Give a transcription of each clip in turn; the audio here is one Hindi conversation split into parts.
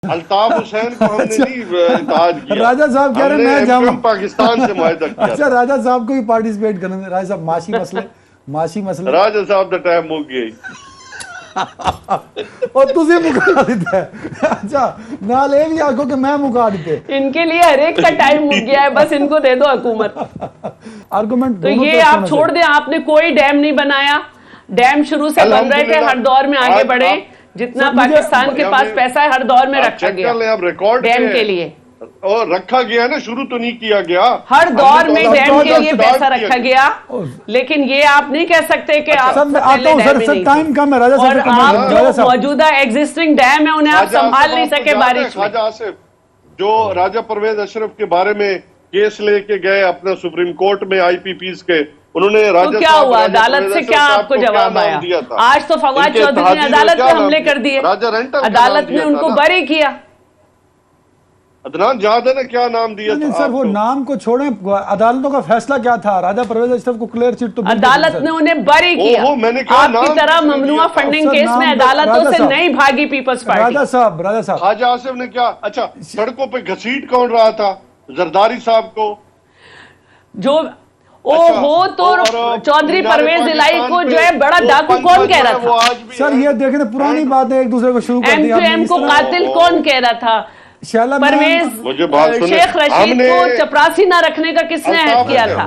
अल्ताफ हुसैन को हमने नहीं इताद किया। राजा साहब कह रहे हैं मैं जाऊं पाकिस्तान से मुआहदा किया। अच्छा राजा साहब को भी पार्टिसिपेट करने राजा साहब माशी मसले राजा साहब दा टाइम मुक गया और तुझे मुका देता है। अच्छा नाल ये भी आखो कि मैं मुका देते। इनके लिए हर एक का टाइम मुक गया है, बस इनको दे दो हुकूमत। आर्गुमेंट तो ये आप छोड़ दें, आपने कोई डैम नहीं बनाया, डैम शुरू से बन रहे थे, हर दौर में आगे बढ़े, जितना पाकिस्तान के पास पैसा है हर दौर में रखा गया डैम के लिए, और रखा गया ना, शुरू तो नहीं किया गया, हर दौर में डैम के लिए पैसा रखा गया। लेकिन ये आप नहीं कह सकते कि आप टाइम कम है राजा और आप जो मौजूदा एग्जिस्टिंग डैम है उन्हें आप संभाल नहीं सके बारिश में। ख्वाजा आसिफ जो राजा परवेज अशरफ के बारे में केस लेके गए अपना सुप्रीम कोर्ट में IPPs के, उन्होंने तो क्या हुआ, अदालत से क्या आपको जवाब आया? आज तो फवाद चौधरी ने अदालत पे हमले कर दिए, अदालत ने उनको बरी किया। अदनान याद है ना क्या नाम दिया था? सर वो नाम को छोड़ें, अदालतों का फैसला क्या था? राजा परवेज अशरफ को क्लियर चिट तो अदालत ने उन्हें बरी किया। आपकी तरह ममनुआ फंडिंग केस में अदालतों से नहीं भागी पीपल्स पार्टी। राजा साहब ख्वाजा आसिफ ने क्या, अच्छा सड़कों पे घसीट कौन रहा था? जरदारी साहब को जो हो तो चौधरी परवेज इलाही को जो है बड़ा डाकू कौन कह रहा था? सर ये देखें पुरानी बात है, एक दूसरे को शुरू कर दिया। M2M को कातिल कौन कह रहा था? परवेज शेख रशीद को चपरासी ना रखने का किसने ऐड किया था?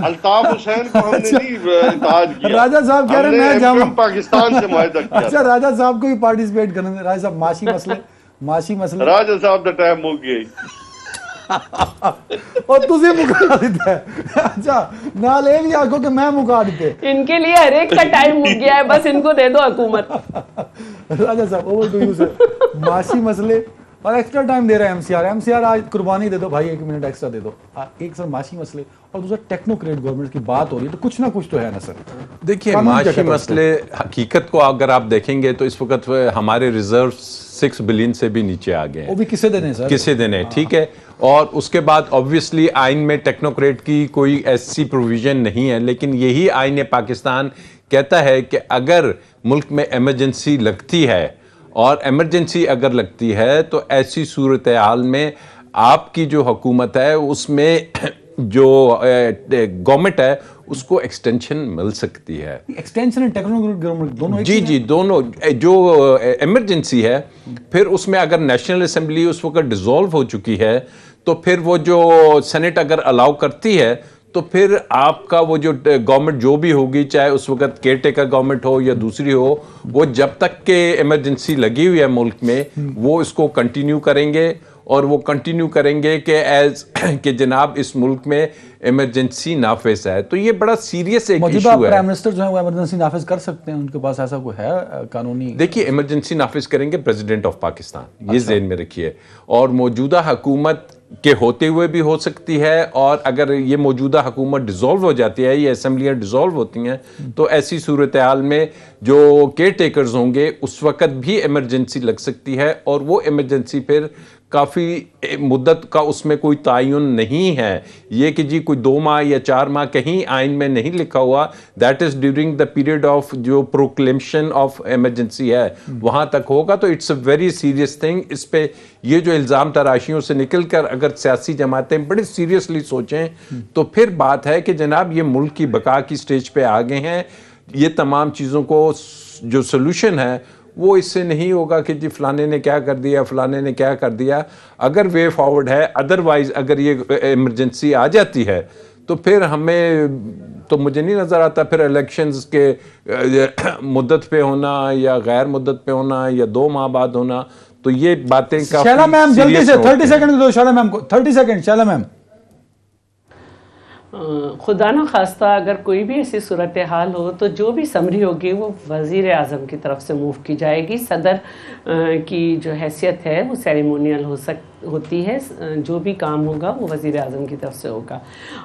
अल्ताफ हुसैन को हमने नहीं इताद किया। राजा साहब कह रहे हैं मैं जाऊं पाकिस्तान से मुआहदा किया। अच्छा राजा साहब को भी पार्टिसिपेट करने राजा साहब माशी मसले राजा साहब दा टाइम मुक गया और तुझे मुका देता है। अच्छा नाल ये भी आखो कि मैं मुका देते। इनके लिए हर एक का टाइम मुक गया है, बस इनको दे दो हुकूमत। राजा साहब ओवर टू यू सर। माशी मसले और एक्स्ट्रा टाइम दे रहा है MCR आज कुर्बानी दे दो भाई, 1 मिनट एक्स्ट्रा दे दो। एक सर माशी मसले और दूसरा टेक्नोक्रेट गवर्नमेंट की बात हो रही है, तो कुछ ना कुछ तो है ना सर। देखिए माशी मसले हकीकत को अगर आप देखेंगे तो इस वक्त हमारे रिजर्व 6 बिलियन से भी नीचे आ गए हैं। वो भी किसे देने सर? किसे देने, ठीक है। और उसके बाद ऑब्वियसली आइन में टेक्नोक्रेट की कोई ऐसी प्रोविजन नहीं है, लेकिन यही आइन पाकिस्तान कहता है कि अगर मुल्क में इमरजेंसी लगती है, और इमरजेंसी अगर लगती है तो ऐसी सूरत हाल में आपकी जो हुकूमत है उसमें जो गवर्नमेंट है उसको एक्सटेंशन मिल सकती है। एक्सटेंशन एंड टेक्नोक्रेट दोनों जी दोनों। जो इमरजेंसी है फिर उसमें अगर नेशनल असेंबली उस वक्त डिसॉल्व हो चुकी है तो फिर वो जो सेनेट अगर अलाउ करती है तो फिर आपका वो जो गवर्नमेंट जो भी होगी, चाहे उस वक्त केयर टेकर गवर्नमेंट हो या दूसरी हो, वो जब तक के इमरजेंसी लगी हुई है मुल्क में वो इसको कंटिन्यू करेंगे। और वो कंटिन्यू करेंगे कि एज कि जनाब इस मुल्क में इमरजेंसी नाफिज है। तो ये बड़ा सीरियस एक इशू है। प्राइम मिनिस्टर जो है वो इमरजेंसी नाफिज कर सकते हैं, उनके पास ऐसा कोई है कानूनी? देखिए इमरजेंसी नाफिज करेंगे प्रेसिडेंट ऑफ पाकिस्तान, ये ज़हन में रखिए। और मौजूदा हुकूमत के होते हुए भी हो सकती है, और अगर ये मौजूदा हुकूमत डिसॉल्व हो जाती है, ये असेंबलियाँ डिसॉल्व होती हैं, तो ऐसी सूरत हाल में जो केयर टेकर्स होंगे उस वक़्त भी इमरजेंसी लग सकती है। और वो इमरजेंसी फिर काफ़ी मुद्दत का उसमें कोई तयन नहीं है, ये कि जी कोई 2 माह या 4 माह कहीं आइन में नहीं लिखा हुआ। That is during the period of जो प्रोक्लेमेशन ऑफ इमरजेंसी है वहाँ तक होगा। तो it's a very serious thing. इस पे ये जो इल्ज़ाम तराशियों से निकल कर अगर सियासी जमातें बड़े सीरियसली सोचें तो फिर बात है कि जनाब ये मुल्क की बका की स्टेज पे आ गए हैं। ये तमाम चीज़ों को जो सोल्यूशन है वो इससे नहीं होगा कि जी फलाने ने क्या कर दिया, फलाने ने क्या कर दिया। अगर वे फॉरवर्ड है, अदरवाइज अगर ये इमरजेंसी आ जाती है तो फिर हमें तो मुझे नहीं नज़र आता फिर इलेक्शंस के मुद्दत पे होना या गैर मुद्दत पे होना या 2 माह बाद होना। तो ये बातें शैला मैम जल्दी से 30 सेकंड दो शैला मैम को, 30 सेकंड शैला मैम। खुदा न खास्ता अगर कोई भी ऐसी सूरत हाल हो तो जो भी समरी होगी वो वज़ीर आज़म की तरफ से मूव की जाएगी। सदर की जो हैसियत है वो सेरेमोनियल होती है, जो भी काम होगा वो वज़ीर आज़म की तरफ से होगा।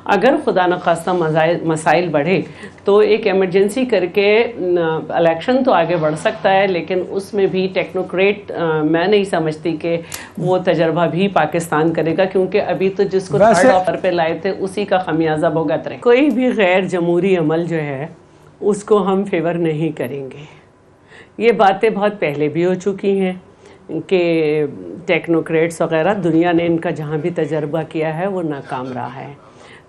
अगर खुदा न खास्ता मसाइल बढ़े तो एक इमरजेंसी करके इलेक्शन तो आगे बढ़ सकता है, लेकिन उसमें भी टेक्नोक्रेट मैं नहीं समझती कि वो तजर्बा भी पाकिस्तान करेगा, क्योंकि अभी तो जिसको थर्ड ऑफर पे लाए थे उसी का खमियाजा भुगत रहे। कोई भी गैर जमहूरी अमल जो है उसको हम फेवर नहीं करेंगे। ये बातें बहुत पहले भी हो चुकी हैं। के टेक्नोक्रेट्स वगैरह, दुनिया ने इनका जहाँ भी तजर्बा किया है वो नाकाम रहा है।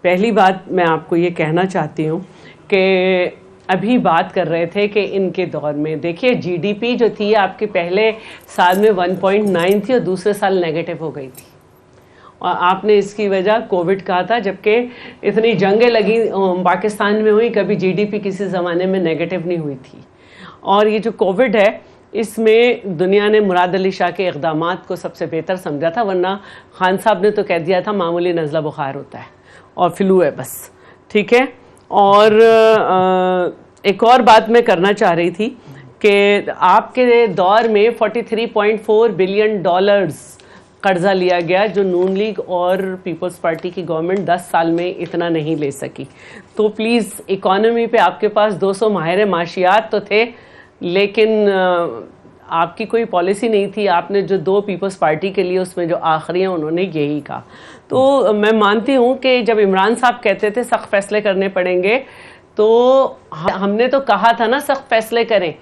पहली बात मैं आपको ये कहना चाहती हूँ कि अभी बात कर रहे थे कि इनके दौर में देखिए जीडीपी जो थी आपके पहले साल में 1.9 थी और दूसरे साल नेगेटिव हो गई थी, और आपने इसकी वजह कोविड कहा था, जबकि इतनी जंगें लगी पाकिस्तान में हुई, कभी जीडीपी किसी ज़माने में नेगेटिव नहीं हुई थी। और ये जो कोविड है इसमें दुनिया ने मुराद अली शाह के इक़दामात को सबसे बेहतर समझा था, वरना खान साहब ने तो कह दिया था मामूली नज़ला बुखार होता है और फ्लू है बस, ठीक है। और एक और बात मैं करना चाह रही थी कि आपके दौर में 43.4 बिलियन डॉलर्स कर्जा लिया गया, जो नून लीग और पीपल्स पार्टी की गवर्नमेंट 10 साल में इतना नहीं ले सकी। तो प्लीज़ इकोनॉमी पे आपके पास 200 माहिर माशियात तो थे, लेकिन आपकी कोई पॉलिसी नहीं थी। आपने जो 2 पीपल्स पार्टी के लिए उसमें जो आखिरी हैं उन्होंने यही कहा। तो मैं मानती हूँ कि जब इमरान साहब कहते थे सख्त फैसले करने पड़ेंगे, तो हमने तो कहा था ना सख्त फैसले करें।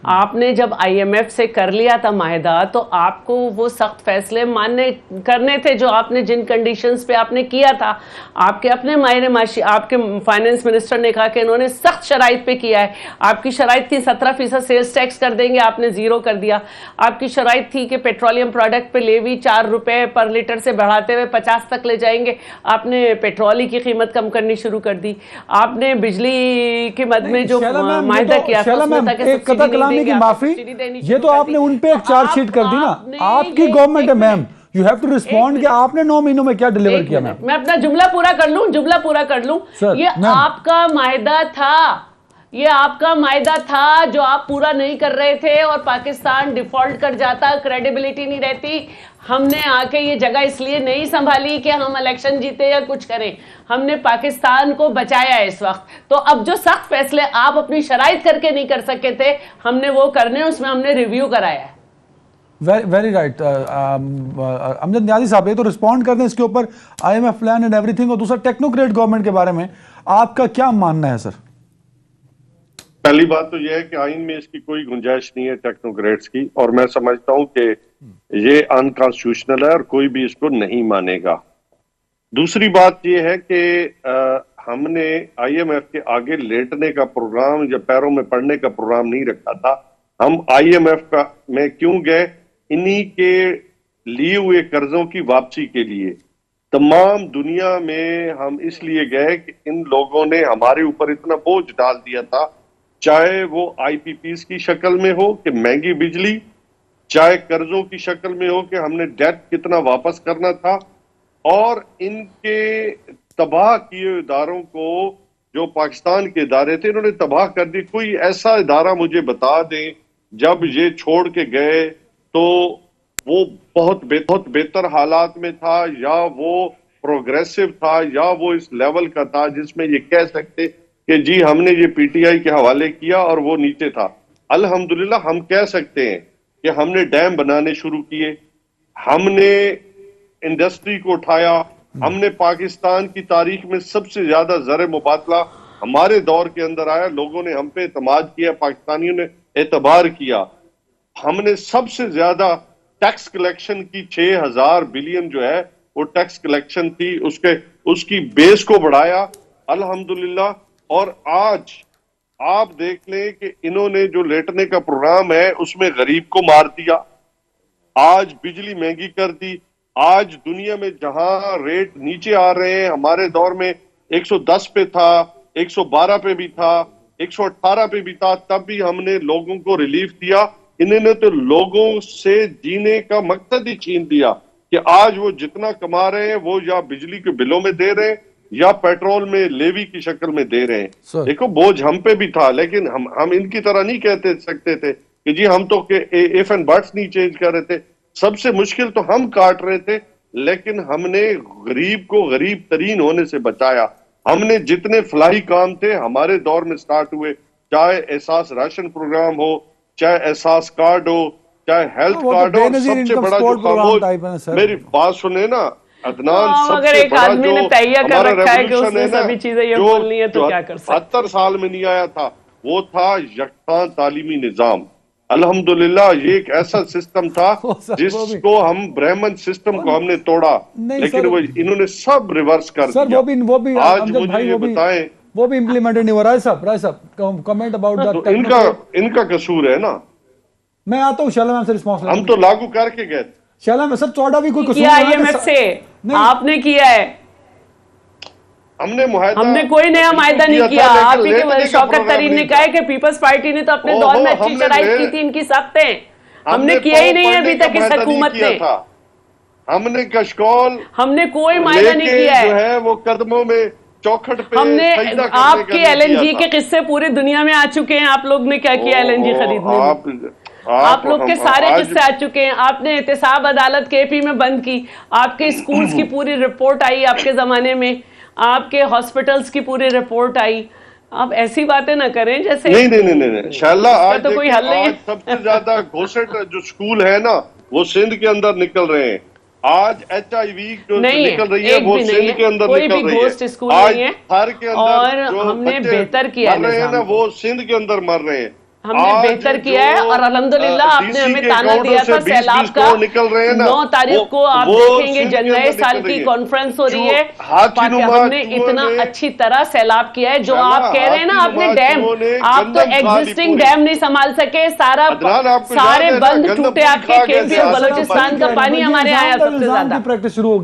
आपने जब आईएमएफ से कर लिया था माहिदा, तो आपको वो सख्त फैसले मानने करने थे जो आपने जिन कंडीशंस पे आपने किया था। आपके अपने माहिर माशी, आपके फाइनेंस मिनिस्टर ने कहा कि इन्होंने सख्त शराइत पे किया है। आपकी शराइत थी 17% सेल्स टैक्स कर देंगे, आपने 0 कर दिया। आपकी शराइत थी कि पेट्रोलियम प्रोडक्ट पे लेवी 4 रुपए पर लीटर से बढ़ाते हुए 50 तक ले जाएंगे, आपने पेट्रोल की कीमत कम करनी शुरू कर दी। आपने बिजली की मद में जो माहिदा किया था उसमें तक सब्सिडी की माफी, ये तो आपने उन पे एक चार्जशीट कर दी ना। आपकी गवर्नमेंट है ma'am, you have to respond कि आपने 9 महीनों में क्या डिलीवर किया। मैम मैं अपना जुमला पूरा कर लूं। ये आपका माहिदा था, ये आपका माहिदा था जो आप पूरा नहीं कर रहे थे, और पाकिस्तान डिफॉल्ट कर जाता, क्रेडिबिलिटी नहीं रहती। हमने आके ये जगह इसलिए नहीं संभाली कि हम इलेक्शन जीते या कुछ करें, हमने पाकिस्तान को बचाया है इस वक्त। तो अब जो सख्त फैसले आप अपनी शराइत करके नहीं कर सके थे, हमने वो करने, उसमें हमने रिव्यू कराया है। Very right. अमजद नियाज़ी साहब, ये तो रिस्पॉन्ड कर दें इसके ऊपर, आईएमएफ प्लान एंड एवरीथिंग, और दूसरा टेक्नोक्रेट गवर्नमेंट के बारे में आपका क्या मानना है सर? पहली बात तो यह है कि आइन में इसकी कोई गुंजाइश नहीं है टेक्नोक्रेट्स की, और मैं समझता हूं कि ये अनकॉन्स्टिट्यूशनल है और कोई भी इसको नहीं मानेगा। दूसरी बात यह है कि हमने आईएमएफ के आगे लेटने का प्रोग्राम या पैरों में पड़ने का प्रोग्राम नहीं रखा था। हम आईएमएफ का में क्यों गए? इन्हीं के लिए हुए कर्जों की वापसी के लिए। तमाम दुनिया में हम इसलिए गए कि इन लोगों ने हमारे ऊपर इतना बोझ डाल दिया था, चाहे वो आईपीपीस की शक्ल में हो कि महंगी बिजली, चाहे कर्जों की शक्ल में हो कि हमने डेट कितना वापस करना था, और इनके तबाह किए इदारों को, जो पाकिस्तान के इदारे थे, इन्होंने तबाह कर दी। कोई ऐसा इदारा मुझे बता दें जब ये छोड़ के गए तो वो बहुत बेहतर हालात में था, या वो प्रोग्रेसिव था, या वो इस लेवल का था जिसमें ये कह सकते कि जी हमने ये पीटीआई के हवाले किया और वो नीचे था। अल्हम्दुलिल्लाह हम कह सकते हैं कि हमने डैम बनाने शुरू किए, हमने इंडस्ट्री को उठाया, हमने पाकिस्तान की तारीख में सबसे ज्यादा ज़र मुबादला हमारे दौर के अंदर आया। लोगों ने हम पे एतमाद किया, पाकिस्तानियों ने एतबार किया। हमने सबसे ज्यादा टैक्स कलेक्शन की 6000 बिलियन जो है वो टैक्स कलेक्शन थी, उसकी बेस को बढ़ाया अल्हम्दुलिल्लाह। और आज आप देख लें कि इन्होंने जो लेटने का प्रोग्राम है उसमें गरीब को मार दिया, आज बिजली महंगी कर दी। आज दुनिया में जहां रेट नीचे आ रहे हैं, हमारे दौर में 110 पे था, 112 पे भी था, 118 पे भी था, तब भी हमने लोगों को रिलीफ दिया। इन्होंने तो लोगों से जीने का मकसद ही छीन दिया कि आज वो जितना कमा रहे हैं वो या बिजली के बिलों में दे रहे हैं या पेट्रोल में लेवी की शक्ल में दे रहे हैं। देखो बोझ हम पे भी था, लेकिन हम इनकी तरह नहीं कहते सकते थे कि जी हम तो इफ एंड बट्स नहीं चेंज कर रहे थे। सबसे मुश्किल तो हम काट रहे थे, लेकिन हमने गरीब को गरीब तरीन होने से बचाया। हमने जितने फलाही काम थे हमारे दौर में स्टार्ट हुए, चाहे एहसास राशन प्रोग्राम हो, चाहे एहसास कार्ड हो, चाहे हेल्थ कार्ड हो, सबसे बड़ा जो खामोश, मेरी बात सुने ना अदनान, अगर एक आदमी ने तैयार कर रखा है कि उसने सभी चीजें ये बोलनी है तो क्या कर सकते हैं। 70 साल में नहीं आया था, वो था यकसान तालीमी निजाम। अल्हम्दुलिल्लाह ये एक ऐसा सिस्टम था ओ सर, वो भी- जिसको हम ब्राह्मण सिस्टम को हमने तोड़ा, नहीं लेकिन सर, वो इन्होंने सब रिवर्स कर सर दिया। वो भी आज अमजद मुझे भाई ये बताएं, वो भी इम्प्लीमेंटेड नहीं हुआ। राय साहब कमेंट अबाउट तो दैट। इनका कसूर है ना, मैं आता हूँ शाला मैम से रिस्पॉन्स। हम तो लागू करके गए। शाला में सर चौड़ा भी कोई कसूर किया नहीं है IMF से, नहीं। आपने किया है, हमने मुआहदा, हमने कोई नया मायदा नहीं किया। था, आप ही लेकिन के लेने का शौकत प्रोग्राम तरीन ने नहीं कहा था। है कि पीपल्स पार्टी ने तो अपने ओहो, दौर में अच्छी हमने चढ़ाई ले- की थी, इनकी सख्तें हमने हमने किया ही पाँव नहीं है पड़ने अभी का तक इस मुआहदा नहीं हुकूमत किया ने। था। हमने कशकौल हमने कोई मायदा नहीं लेके किया जो है। है वो कदमों में चौखट पे हमने सजदा करने आपके का नहीं LNG किया के था। किस्से पूरी दुनिया में आ चुके हैं। आप लोग ने क्या किया LNG ओहो, खरीदने में? आप लोग के हम- सारे आज- किस्से आ चुके हैं। आपने एहतसाब अदालत KP में बंद की, आपके स्कूल्स की पूरी रिपोर्ट आई आपके जमाने में, आपके हॉस्पिटल्स की पूरी रिपोर्ट आई। आप ऐसी बातें ना करें जैसे नहीं शाला, इसका आज तो कोई देखिए, हल नहीं है। आज सबसे ज्यादा घोषित जो स्कूल है ना वो सिंध के अंदर निकल रहे हैं। आज HIV जो नहीं है, निकल रही है एक वो भी नहीं सिंध है, के अंदर कोई निकल भी रही घोस्ट है। स्कूल आज नहीं है। हर के अंदर और जो हमने बच्चे बेहतर किया है मर रहे हैं ना निजाम वो सिंध के अंदर मर रहे हैं। हमने आज बेहतर किया है। जो, और अल्हम्दुलिल्लाह आपने DC हमें के ताना अकाउंटों दिया से था 20 सैलाब का। करोड़ निकल रहे हैं ना, 9 तारीख को आप वो देखेंगे सिंध के नए अंदर साल निकल की रही है। कॉन्फ्रेंस हो रही जो है। हाथीनुमा हमने चूहों इतना ने- अच्छी तरह सैलाब किया है। जो शाला, आप कह रहे हैं ना आपने हाथीनुमा डैम, चूहों ने आप तो गंदम खा ली एग्जिस्टिंग पूरी। डैम नहीं संभाल सके। सारा अदनान, आपको सारे याद है ना, बंद गंदम टूटे पूरी आपके खा गए KP थे। और बलोचिस्तान का पानी हमारे यहाँ आया सबसे ज्यादा। प्रैक्टिस शुरू हो गई।